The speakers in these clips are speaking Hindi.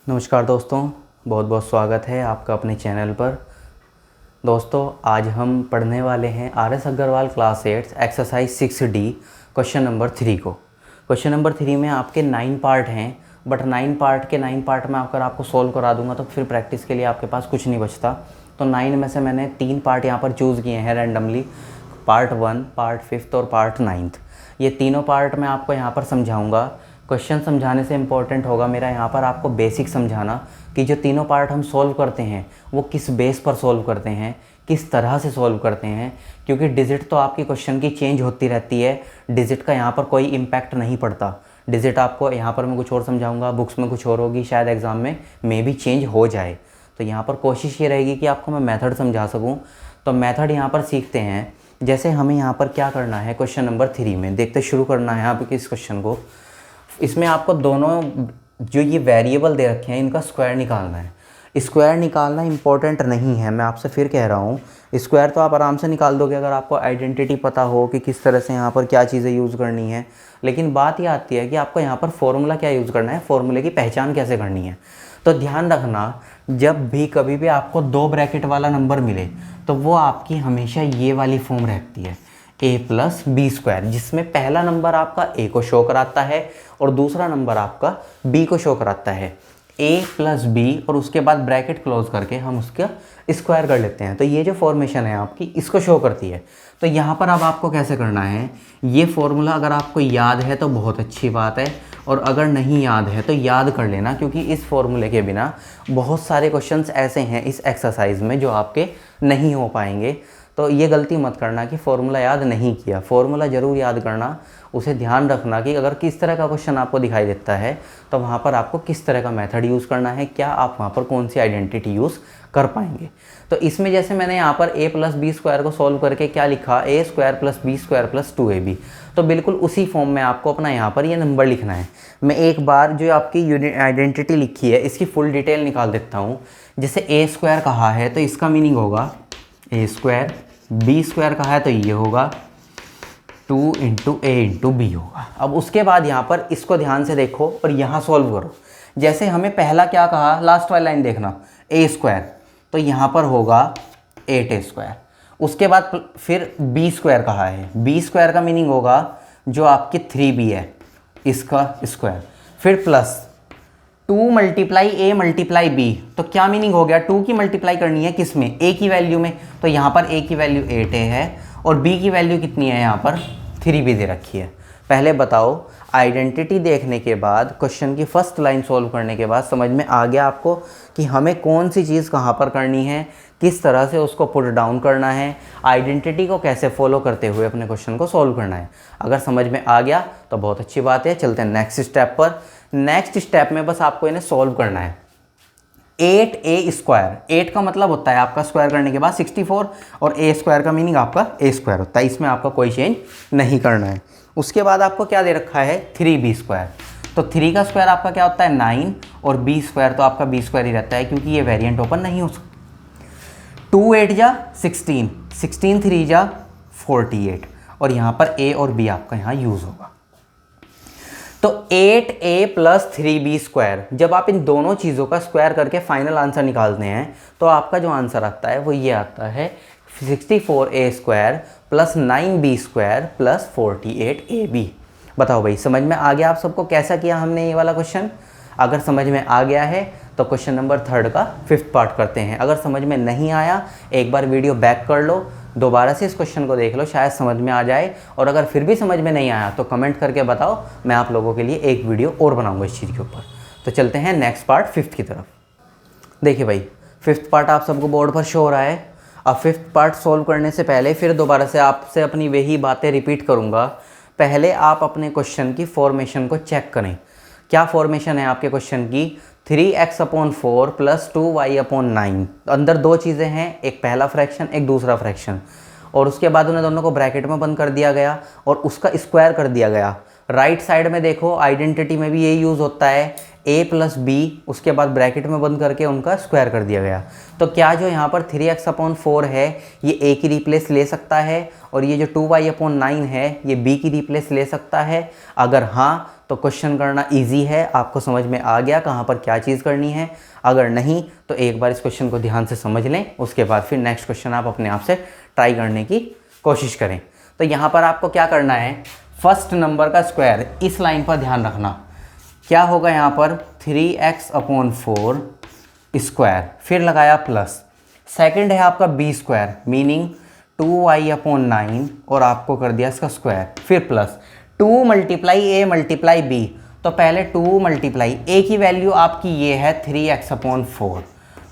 नमस्कार दोस्तों, बहुत बहुत स्वागत है आपका अपने चैनल पर। दोस्तों आज हम पढ़ने वाले हैं RS Agarwal class 8 exercise 6D question number 3 को। क्वेश्चन नंबर 3 में आपके 9 पार्ट हैं, बट 9 पार्ट के 9 पार्ट में अगर आपको सॉल्व करा दूंगा तो फिर प्रैक्टिस के लिए आपके पास कुछ नहीं बचता। तो 9 में से मैंने 3 पार्ट यहाँ पर चूज़ किए हैं रैंडमली, पार्ट 1, पार्ट 5 और पार्ट 9। ये तीनों पार्ट मैं आपको यहाँ पर समझाऊँगा। क्वेश्चन समझाने से इम्पोर्टेंट होगा मेरा यहाँ पर आपको बेसिक समझाना कि जो तीनों पार्ट हम सॉल्व करते हैं वो किस बेस पर सॉल्व करते हैं, किस तरह से सॉल्व करते हैं। क्योंकि डिजिट तो आपकी क्वेश्चन की चेंज होती रहती है, डिजिट का यहाँ पर कोई इम्पैक्ट नहीं पड़ता। डिजिट आपको यहाँ पर मैं कुछ और समझाऊंगा, बुक्स में कुछ और होगी, शायद एग्ज़ाम में भी चेंज हो जाए। तो यहाँ पर कोशिश ये रहेगी कि आपको मैं मेथड समझा सकूँ। तो मेथड यहाँ पर सीखते हैं। जैसे हमें यहाँ पर क्या करना है, क्वेश्चन नंबर 3 में देखते शुरू करना है आपके इस क्वेश्चन को। इसमें आपको दोनों जो ये वेरिएबल दे रखे हैं इनका स्क्वायर निकालना है। स्क्वायर निकालना इंपॉर्टेंट नहीं है, मैं आपसे फिर कह रहा हूँ। स्क्वायर तो आप आराम से निकाल दोगे अगर आपको आइडेंटिटी पता हो कि किस तरह से यहाँ पर क्या चीज़ें यूज़ करनी है। लेकिन बात ये आती है कि आपको यहाँ पर फॉर्मूला क्या यूज़ करना है, फॉर्मूले की पहचान कैसे करनी है। तो ध्यान रखना, जब भी कभी भी आपको 2 ब्रैकेट वाला नंबर मिले तो वो आपकी हमेशा ये वाली फॉर्म रहती है, a+b², जिसमें पहला नंबर आपका a को शो कराता है और दूसरा नंबर आपका b को शो कराता है। a+b और उसके बाद ब्रैकेट क्लोज करके हम उसका स्क्वायर कर लेते हैं। तो ये जो फॉर्मेशन है आपकी इसको शो करती है। तो यहाँ पर अब आपको कैसे करना है, ये फॉर्मूला अगर आपको याद है तो बहुत अच्छी बात है, और अगर नहीं याद है तो याद कर लेना, क्योंकि इस फॉर्मूले के बिना बहुत सारे क्वेश्चंस ऐसे हैं इस एक्सरसाइज में जो आपके नहीं हो पाएंगे। तो ये गलती मत करना कि फ़ॉर्मूला याद नहीं किया, फ़ॉर्मूला ज़रूर याद करना। उसे ध्यान रखना कि अगर किस तरह का क्वेश्चन आपको दिखाई देता है तो वहाँ पर आपको किस तरह का मेथड यूज़ करना है, क्या आप वहाँ पर कौन सी आइडेंटिटी यूज़ कर पाएंगे। तो इसमें जैसे मैंने यहाँ पर a+b² को सॉल्व करके क्या लिखा, a² + b² + 2ab। तो बिल्कुल उसी फॉर्म में आपको अपना यहाँ पर ये नंबर लिखना है। मैं एक बार जो आपकी यूनिट आइडेंटिटी लिखी है इसकी फुल डिटेल निकाल देता हूँ। जैसे a² कहा है तो इसका मीनिंग होगा a², b² कहा है तो ये होगा 2 × a × b होगा। अब उसके बाद यहाँ पर इसको ध्यान से देखो और यहाँ सॉल्व करो। जैसे हमें पहला क्या कहा, लास्ट वाली लाइन देखना, a², तो यहाँ पर होगा 8a²। उसके बाद फिर b² कहा है, b² का मीनिंग होगा जो आपकी 3b है इसका स्क्वायर, फिर प्लस 2 × a × b। तो क्या मीनिंग हो गया, 2 की मल्टीप्लाई करनी है किस में, a की वैल्यू में। तो यहाँ पर a की वैल्यू 8a है और b की वैल्यू कितनी है, यहाँ पर 3b दे रखी है। पहले बताओ, आइडेंटिटी देखने के बाद, क्वेश्चन की फर्स्ट लाइन सॉल्व करने के बाद समझ में आ गया आपको कि हमें कौन सी चीज़ कहाँ पर करनी है, किस तरह से उसको पुट डाउन करना है, आइडेंटिटी को कैसे फॉलो करते हुए अपने क्वेश्चन को सॉल्व करना है। अगर समझ में आ गया तो बहुत अच्छी बात है। चलते हैं नेक्स्ट स्टेप पर। नेक्स्ट स्टेप में बस आपको इन्हें सॉल्व करना है। 8a², 8 का मतलब होता है आपका स्क्वायर करने के बाद 64, और a² का मीनिंग आपका a² होता है। इसमें आपका कोई चेंज नहीं करना है। उसके बाद आपको क्या दे रखा है, 3b²। तो 3 का स्क्वायर आपका क्या होता है 9, और b² तो आपका b² ही रहता है, क्योंकि ये वेरिएंट ओपन नहीं हो सकता। 2 8 जा 16, 16 3 जा 48, और यहाँ पर a और b आपका यहाँ यूज़ होगा। तो 8a + 3b², जब आप इन दोनों चीज़ों का स्क्वायर करके फाइनल आंसर निकालते हैं तो आपका जो आंसर आता है वो ये आता है 64a² + 9b² + 48ab। बताओ भाई, समझ में आ गया आप सबको कैसा किया हमने ये वाला क्वेश्चन? अगर समझ में आ गया है तो क्वेश्चन नंबर 3 का 5th पार्ट करते हैं। अगर समझ में नहीं आया एक बार वीडियो बैक कर लो, दोबारा से इस क्वेश्चन को देख लो, शायद समझ में आ जाए। और अगर फिर भी समझ में नहीं आया तो कमेंट करके बताओ, मैं आप लोगों के लिए एक वीडियो और बनाऊंगा इस चीज़ के ऊपर। तो चलते हैं नेक्स्ट पार्ट 5th की तरफ। देखिए भाई, 5th पार्ट आप सबको बोर्ड पर शो हो रहा है। अब 5th पार्ट सॉल्व करने से पहले फिर दोबारा से आपसे अपनी वही बातें रिपीट करूँगा। पहले आप अपने क्वेश्चन की फॉर्मेशन को चेक करें। क्या फॉर्मेशन है आपके क्वेश्चन की, 3x/4 + 2y/9। अंदर दो चीज़ें हैं, एक पहला फ्रैक्शन, एक दूसरा फ्रैक्शन, और उसके बाद उन्हें दोनों को ब्रैकेट में बंद कर दिया गया और उसका स्क्वायर कर दिया गया। राइट साइड में देखो, आइडेंटिटी में भी ये यूज़ होता है, a + b, उसके बाद ब्रैकेट में बंद करके उनका स्क्वायर कर दिया गया। तो क्या जो यहाँ पर 3x/4 है ये a की रिप्लेस ले सकता है, और ये जो 2y/9 है ये b की रिप्लेस ले सकता है? अगर हाँ तो क्वेश्चन करना इजी है, आपको समझ में आ गया कहाँ पर क्या चीज़ करनी है। अगर नहीं तो एक बार इस क्वेश्चन को ध्यान से समझ लें, उसके बाद फिर नेक्स्ट क्वेश्चन आप अपने आप से ट्राई करने की कोशिश करें। तो यहाँ पर आपको क्या करना है, फर्स्ट नंबर का स्क्वायर, इस लाइन पर ध्यान रखना क्या होगा यहाँ पर 3x/4 स्क्वायर, फिर लगाया प्लस। सेकंड है आपका b स्क्वायर मीनिंग 2y/9 और आपको कर दिया इसका स्क्वायर, फिर प्लस 2 × a × b। तो पहले 2 × a की वैल्यू आपकी ये है 3x/4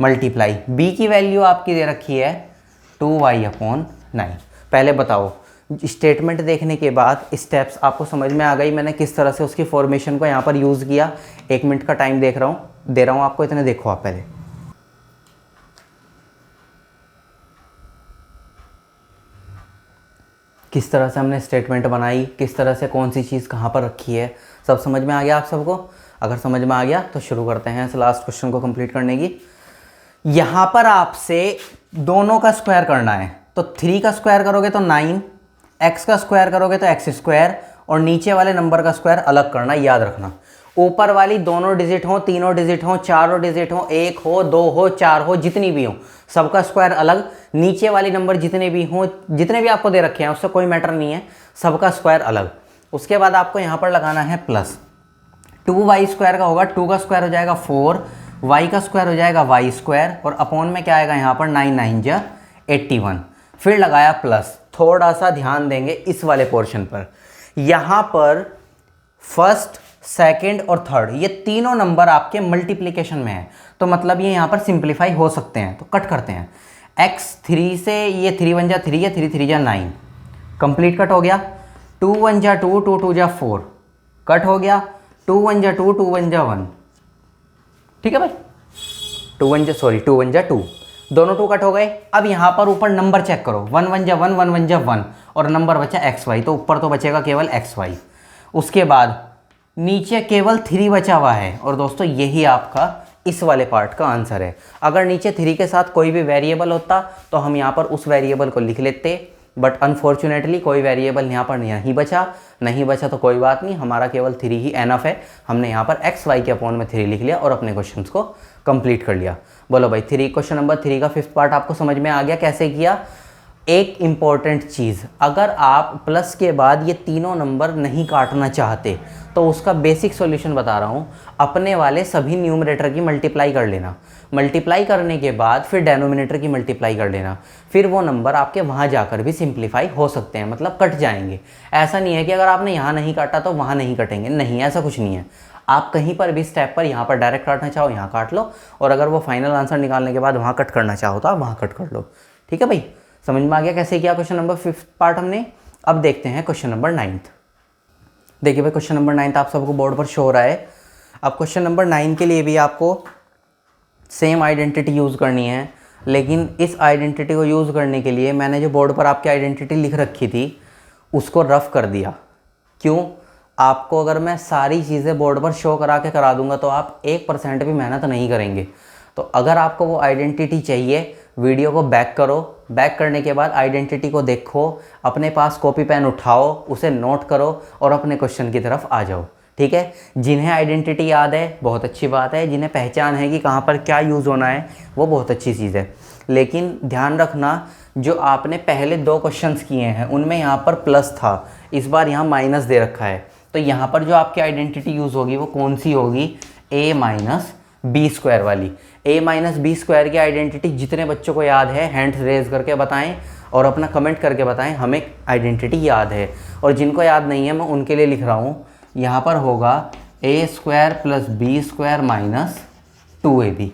मल्टीप्लाई b की वैल्यू आपकी दे रखी है 2y/9। पहले बताओ, स्टेटमेंट देखने के बाद स्टेप्स आपको समझ में आ गई, मैंने किस तरह से उसकी फॉर्मेशन को यहाँ पर यूज़ किया। 1 मिनट का टाइम दे रहा हूँ आपको, इतने देखो आप पहले। किस तरह से हमने स्टेटमेंट बनाई, किस तरह से कौन सी चीज़ कहाँ पर रखी है, सब समझ में आ गया आप सबको? अगर समझ में आ गया तो शुरू करते हैं इस लास्ट क्वेश्चन को कंप्लीट करने की। यहाँ पर आपसे दोनों का स्क्वायर करना है, तो 3 का स्क्वायर करोगे तो 9, x का स्क्वायर करोगे तो x स्क्वायर, और नीचे वाले नंबर का स्क्वायर अलग करना, याद रखना। ऊपर वाली दोनों डिजिट हो, तीनों डिजिट हो, चारों डिजिट हो, 1 हो, 2 हो, 4 हो, जितनी भी हो, सबका स्क्वायर अलग। नीचे वाली नंबर जितने भी हों, जितने भी आपको दे रखे हैं उससे कोई मैटर नहीं है, सबका स्क्वायर अलग। उसके बाद आपको यहाँ पर लगाना है प्लस। 2y स्क्वायर का होगा, 2 का स्क्वायर हो जाएगा 4, y का स्क्वायर हो जाएगा y स्क्वायर, और अपॉन में क्या आएगा यहाँ पर 9 9 जा 81, फिर लगाया प्लस। थोड़ा सा ध्यान देंगे इस वाले पोर्शन पर, यहाँ पर फर्स्ट, सेकंड और थर्ड ये तीनों नंबर आपके मल्टीप्लिकेशन में है, तो मतलब ये यहाँ पर सिंप्लीफाई हो सकते हैं। तो कट करते हैं, x 3 से ये 3 1 जा 3 है, 3 3 जा 9, कंप्लीट कट हो गया। 2 1 जा 2, 2 2 जा 4, कट हो गया। 2 1 जा 2, 2 1 जा 1, ठीक है भाई। 2 1 जा 2, दोनों 2 कट हो गए। अब यहाँ पर ऊपर नंबर चेक करो, 1 1 जा 1, 1 1 जा 1, और नंबर बचा एक्स वाई, तो ऊपर तो बचेगा केवल एक्स वाई। उसके बाद नीचे केवल 3 बचा हुआ है, और दोस्तों यही आपका इस वाले पार्ट का आंसर है। अगर नीचे 3 के साथ कोई भी वेरिएबल होता तो हम यहाँ पर उस वेरिएबल को लिख लेते, बट अनफॉर्चुनेटली कोई वेरिएबल यहाँ पर नहीं बचा तो कोई बात नहीं, हमारा केवल 3 ही एनफ है। हमने यहाँ पर एक्स वाई के अपॉन में 3 लिख लिया और अपने क्वेश्चन को कंप्लीट कर लिया। बोलो भाई, क्वेश्चन नंबर 3 का 5th पार्ट आपको समझ में आ गया कैसे किया? एक इम्पॉर्टेंट चीज़, अगर आप प्लस के बाद ये तीनों नंबर नहीं काटना चाहते तो उसका बेसिक सॉल्यूशन बता रहा हूँ, अपने वाले सभी न्यूमरेटर की मल्टीप्लाई कर लेना। मल्टीप्लाई करने के बाद फिर डेनोमिनेटर की मल्टीप्लाई कर लेना, फिर वो नंबर आपके वहाँ जाकर भी सिंप्लीफाई हो सकते हैं, मतलब कट जाएंगे। ऐसा नहीं है कि अगर आपने यहाँ नहीं काटा तो वहाँ नहीं कटेंगे, नहीं, ऐसा कुछ नहीं है। आप कहीं पर भी स्टेप पर यहाँ पर डायरेक्ट काटना चाहो यहाँ काट लो, और अगर वो फाइनल आंसर निकालने के बाद वहाँ कट करना चाहो तो आप वहाँ कट कर लो। ठीक है भाई, समझ में आ गया कैसे किया क्वेश्चन नंबर 5th पार्ट हमने। अब देखते हैं क्वेश्चन नंबर 9th। देखिए भाई, क्वेश्चन नंबर 9th आप सबको बोर्ड पर शो हो रहा है। अब क्वेश्चन नंबर 9 के लिए भी आपको सेम आइडेंटिटी यूज़ करनी है, लेकिन इस आइडेंटिटी को यूज़ करने के लिए मैंने जो बोर्ड पर आपकी आइडेंटिटी लिख रखी थी उसको रफ कर दिया। क्यों? आपको अगर मैं सारी चीज़ें बोर्ड पर शो करा के करा दूंगा तो आप 1% भी मेहनत नहीं करेंगे। तो अगर आपको वो आइडेंटिटी चाहिए, वीडियो को बैक करो, बैक करने के बाद आइडेंटिटी को देखो, अपने पास कॉपी पेन उठाओ, उसे नोट करो और अपने क्वेश्चन की तरफ आ जाओ। ठीक है, जिन्हें आइडेंटिटी याद है बहुत अच्छी बात है, जिन्हें पहचान है कि कहाँ पर क्या यूज़ होना है वो बहुत अच्छी चीज़ है। लेकिन ध्यान रखना, जो आपने पहले 2 क्वेश्चंस किए हैं उनमें यहाँ पर प्लस था, इस बार यहाँ माइनस दे रखा है। तो यहाँ पर जो आपकी आइडेंटिटी यूज़ होगी वो कौन सी होगी? a माइनस बी स्क्वायर वाली। a माइनस बी स्क्वायर की आइडेंटिटी जितने बच्चों को याद है हैंड्स रेज करके बताएं और अपना कमेंट करके बताएं हमें आइडेंटिटी याद है। और जिनको याद नहीं है मैं उनके लिए लिख रहा हूँ, यहाँ पर होगा a square plus b square minus 2ab।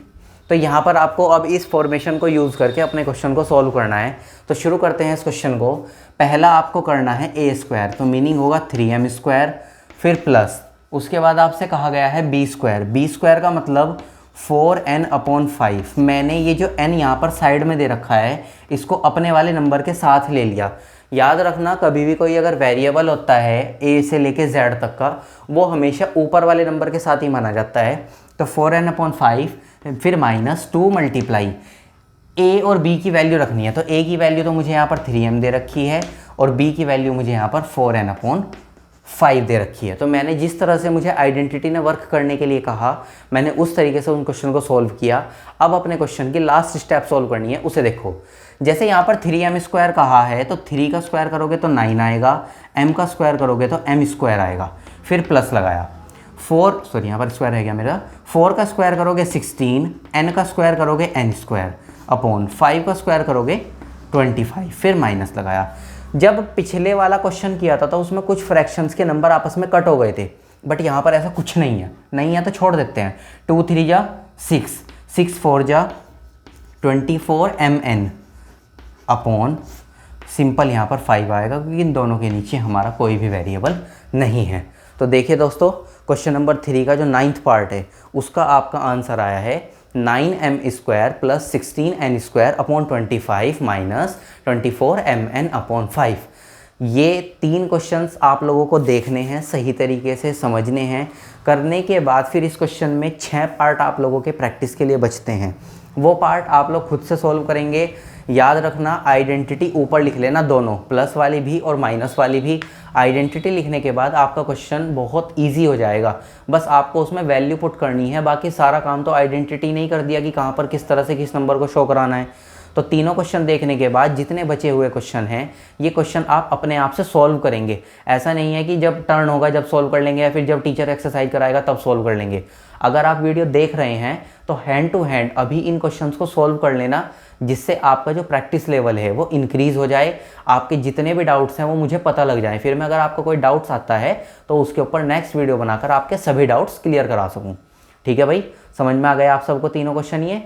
तो यहाँ पर आपको अब इस फॉर्मेशन को यूज़ करके अपने क्वेश्चन को सॉल्व करना है। तो शुरू करते हैं इस क्वेश्चन को। पहला आपको करना है a स्क्वायर, तो मीनिंग होगा 3m स्क्वायर, फिर प्लस, उसके बाद आपसे कहा गया है b स्क्वायर। b स्क्वायर का मतलब 4n/5। मैंने ये जो n यहाँ पर साइड में दे रखा है इसको अपने वाले नंबर के साथ ले लिया। याद रखना, कभी भी कोई अगर वेरिएबल होता है a से लेके z तक का, वो हमेशा ऊपर वाले नंबर के साथ ही माना जाता है। तो 4n/5 फिर माइनस 2 मल्टीप्लाई a और b की वैल्यू रखनी है। तो a की वैल्यू तो मुझे यहाँ पर 3m दे रखी है और b की वैल्यू मुझे यहाँ पर 4n/5 5 दे रखी है। तो मैंने जिस तरह से मुझे आइडेंटिटी ने वर्क करने के लिए कहा, मैंने उस तरीके से उन क्वेश्चन को सॉल्व किया। अब अपने क्वेश्चन की लास्ट स्टेप सॉल्व करनी है, उसे देखो। जैसे यहाँ पर 3m² कहा है, तो 3 का स्क्वायर करोगे तो 9 आएगा, m का स्क्वायर करोगे तो m² आएगा, फिर प्लस लगाया। 4 यहाँ पर स्क्वायर है गया मेरा, 4 का स्क्वायर करोगे 16, n का स्क्वायर करोगे n² अपॉन 5 का स्क्वायर करोगे 25, फिर माइनस लगाया। जब पिछले वाला क्वेश्चन किया था तो उसमें कुछ फ्रैक्शंस के नंबर आपस में कट हो गए थे, बट यहाँ पर ऐसा कुछ नहीं है तो छोड़ देते हैं। 2 3 जा 6, 6 4 जा 24 mn अपॉन सिंपल यहाँ पर 5 आएगा, क्योंकि इन दोनों के नीचे हमारा कोई भी वेरिएबल नहीं है। तो देखिए दोस्तों, क्वेश्चन नंबर 3 का जो 9th पार्ट है उसका आपका आंसर आया है 9m² plus 16n² upon 25 minus 24 mn upon 5। ये 3 क्वेश्चंस आप लोगों को देखने हैं, सही तरीके से समझने हैं। करने के बाद फिर इस क्वेश्चन में 6 पार्ट आप लोगों के प्रैक्टिस के लिए बचते हैं, वो पार्ट आप लोग खुद से सॉल्व करेंगे। याद रखना, आइडेंटिटी ऊपर लिख लेना, दोनों प्लस वाली भी और माइनस वाली भी। आइडेंटिटी लिखने के बाद आपका क्वेश्चन बहुत इजी हो जाएगा, बस आपको उसमें वैल्यू पुट करनी है। बाकी सारा काम तो आइडेंटिटी नहीं कर दिया कि कहाँ पर किस तरह से किस नंबर को शो कराना है। तो तीनों क्वेश्चन देखने के बाद जितने बचे हुए क्वेश्चन हैं, ये क्वेश्चन आप अपने आप से सॉल्व करेंगे। ऐसा नहीं है कि जब टर्न होगा जब सॉल्व कर लेंगे, या फिर जब टीचर एक्सरसाइज कराएगा तब सॉल्व कर लेंगे। अगर आप वीडियो देख रहे हैं तो हैंड टू हैंड अभी इन क्वेश्चंस को सॉल्व कर लेना, जिससे आपका जो प्रैक्टिस लेवल है वो इंक्रीज़ हो जाए। आपके जितने भी डाउट्स हैं वो मुझे पता लग जाए, फिर मैं अगर आपको कोई डाउट्स आता है तो उसके ऊपर नेक्स्ट वीडियो बनाकर आपके सभी डाउट्स क्लियर करा सकूँ। ठीक है भाई, समझ में आ गया आप सबको तीनों क्वेश्चन ये?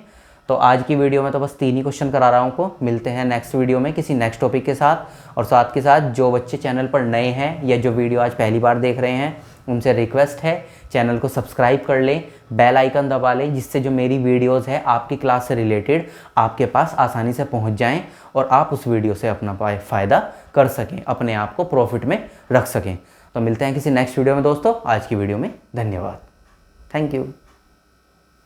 तो आज की वीडियो में तो बस 3 ही क्वेश्चन करा रहा हूँ को। मिलते हैं नेक्स्ट वीडियो में किसी नेक्स्ट टॉपिक के साथ। और साथ के साथ जो बच्चे चैनल पर नए हैं या जो वीडियो आज पहली बार देख रहे हैं, उनसे रिक्वेस्ट है चैनल को सब्सक्राइब कर लें, बेल आइकन दबा लें, जिससे जो मेरी वीडियोस है आपकी क्लास से रिलेटेड आपके पास आसानी से पहुंच जाएं और आप उस वीडियो से अपना फ़ायदा कर सकें, अपने आप को प्रॉफिट में रख सकें। तो मिलते हैं किसी नेक्स्ट वीडियो में दोस्तों। आज की वीडियो में धन्यवाद, थैंक यू।